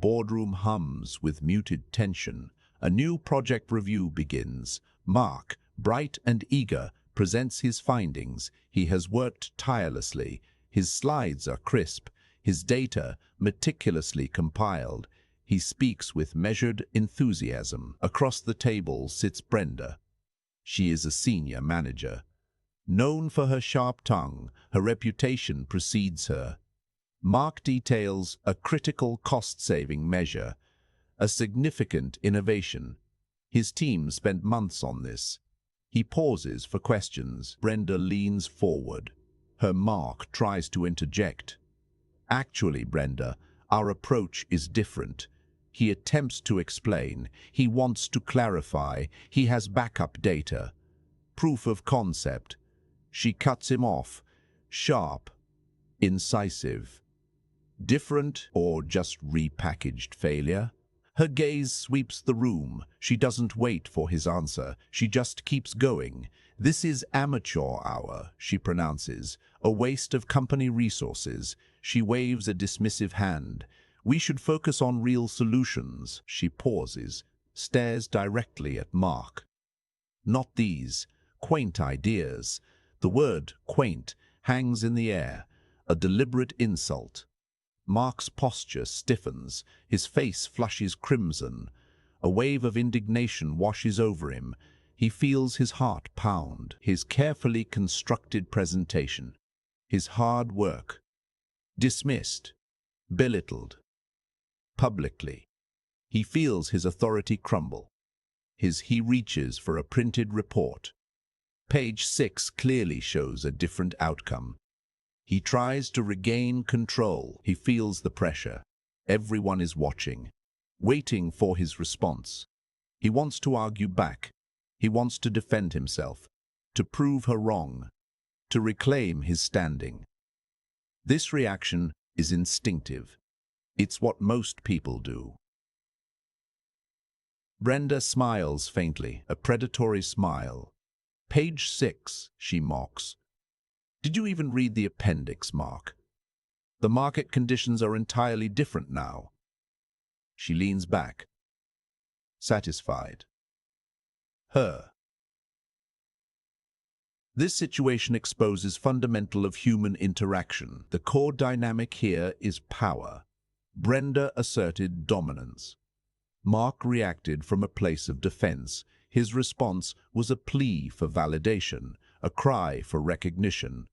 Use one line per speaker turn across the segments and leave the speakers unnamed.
boardroom hums with muted tension. A new project review begins. Mark, bright and eager, presents his findings. He has worked tirelessly. His slides are crisp, his data meticulously compiled. He speaks with measured enthusiasm. Across the table sits Brenda. She is a senior manager. Known for her sharp tongue, her reputation precedes her. Mark details a critical cost-saving measure, a significant innovation. His team spent months on this. He pauses for questions. Brenda leans forward. Her Mark tries to interject. Actually, Brenda, our approach is different. He attempts to explain. He wants to clarify. He has backup data. Proof of concept. She cuts him off. Sharp. Incisive. Different or just repackaged failure? Her gaze sweeps the room. She doesn't wait for his answer. She just keeps going. This is amateur hour, she pronounces, a waste of company resources. She waves a dismissive hand. We should focus on real solutions. She pauses, stares directly at Mark. Not these quaint ideas. The word quaint hangs in the air, a deliberate insult. Mark's posture stiffens, his face flushes crimson. A wave of indignation washes over him. He feels his heart pound. His carefully constructed presentation, his hard work, dismissed, belittled. Publicly, he feels his authority crumble. He reaches for a printed report. Page 6 clearly shows a different outcome. He tries to regain control. He feels the pressure. Everyone is watching, waiting for his response. He wants to argue back. He wants to defend himself, to prove her wrong, to reclaim his standing. This reaction is instinctive. It's what most people do. Brenda smiles faintly, a predatory smile. Page 6, she mocks. Did you even read the appendix, Mark? The market conditions are entirely different now. She leans back, satisfied. Her. This situation exposes fundamental of human interaction. The core dynamic here is power. Brenda asserted dominance. Mark reacted from a place of defense. His response was a plea for validation, a cry for recognition.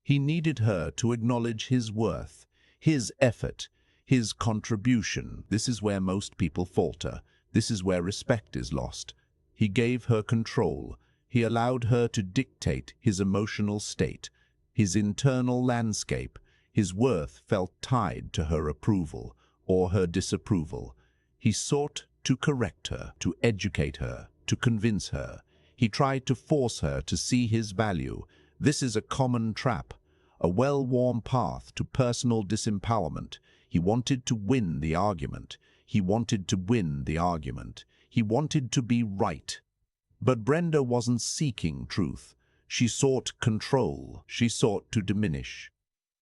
He needed her to acknowledge his worth, his effort, his contribution. This is where most people falter. This is where respect is lost. He gave her control. He allowed her to dictate his emotional state, his internal landscape. His worth felt tied to her approval or her disapproval. He sought to correct her, to educate her, to convince her. He tried to force her to see his value. This is a common trap, a well-worn path to personal disempowerment. He wanted to win the argument. He wanted to win the argument. He wanted to be right. But Brenda wasn't seeking truth. She sought control. She sought to diminish.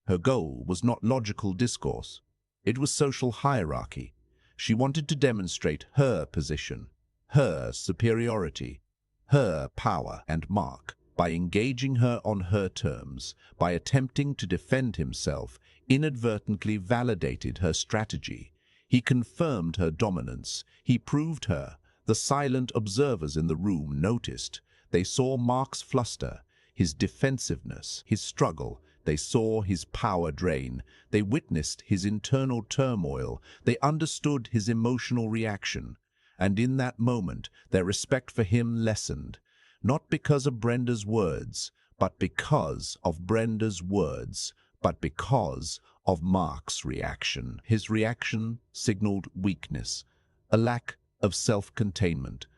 Her goal was not logical discourse. It was social hierarchy. She wanted to demonstrate her position, her superiority, her power and Mark. By engaging her on her terms, by attempting to defend himself, inadvertently validated her strategy. He confirmed her dominance. He proved her. The silent observers in the room noticed. They saw Mark's fluster, his defensiveness, his struggle. They saw his power drain. They witnessed his internal turmoil. They understood his emotional reaction. And in that moment, their respect for him lessened. Not because of Brenda's words, but because of Brenda's words, but because of Mark's reaction. His reaction signaled weakness, a lack of self-containment,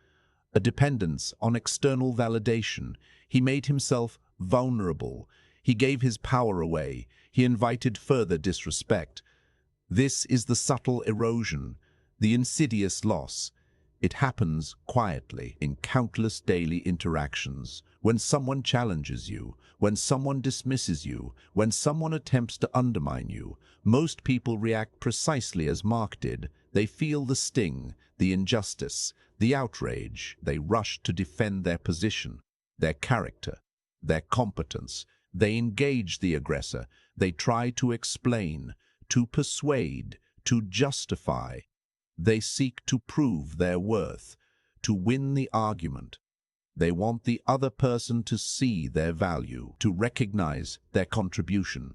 a dependence on external validation. He made himself vulnerable. He gave his power away. He invited further disrespect. This is the subtle erosion, the insidious loss. It happens quietly in countless daily interactions. When someone challenges you, when someone dismisses you, when someone attempts to undermine you, most people react precisely as Mark did. They feel the sting, the injustice, the outrage. They rush to defend their position, their character, their competence. They engage the aggressor. They try to explain, to persuade, to justify. They seek to prove their worth, to win the argument. They want the other person to see their value, to recognize their contribution.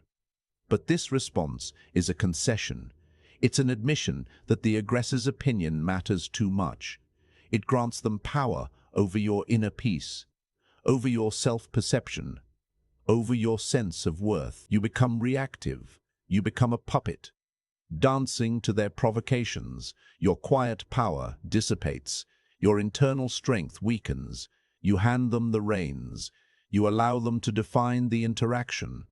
But this response is a concession. It's an admission that the aggressor's opinion matters too much. It grants them power over your inner peace, over your self-perception, over your sense of worth. You become reactive. You become a puppet. Dancing to their provocations, your quiet power dissipates, your internal strength weakens. You hand them the reins. You allow them to define the interaction.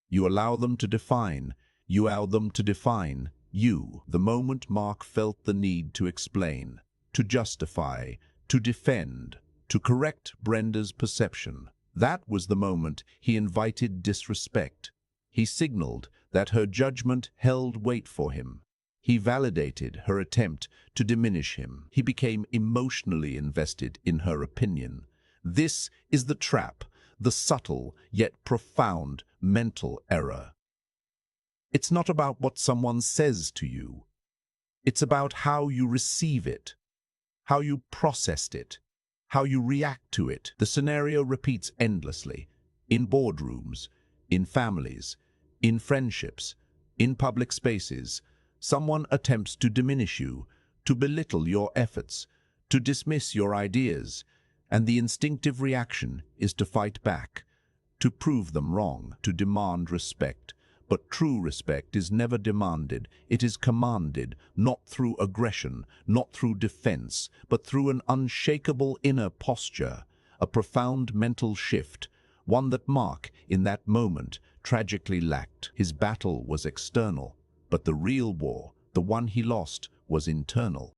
You allow them to define. You allow them to define you. The moment Mark felt the need to explain, to justify, to defend, to correct Brenda's perception, that was the moment he invited disrespect. He signaled that her judgment held weight for him. He validated her attempt to diminish him. He became emotionally invested in her opinion. This is the trap, the subtle yet profound mental error. It's not about what someone says to you. It's about how you receive it, how you processed it, how you react to it. The scenario repeats endlessly, in boardrooms, in families, in friendships, in public spaces. Someone attempts to diminish you, to belittle your efforts, to dismiss your ideas, and the instinctive reaction is to fight back, to prove them wrong, to demand respect. But true respect is never demanded, it is commanded, not through aggression, not through defense, but through an unshakable inner posture, a profound mental shift, one that Mark, in that moment, tragically lacked. His battle was external, but the real war, the one he lost, was internal.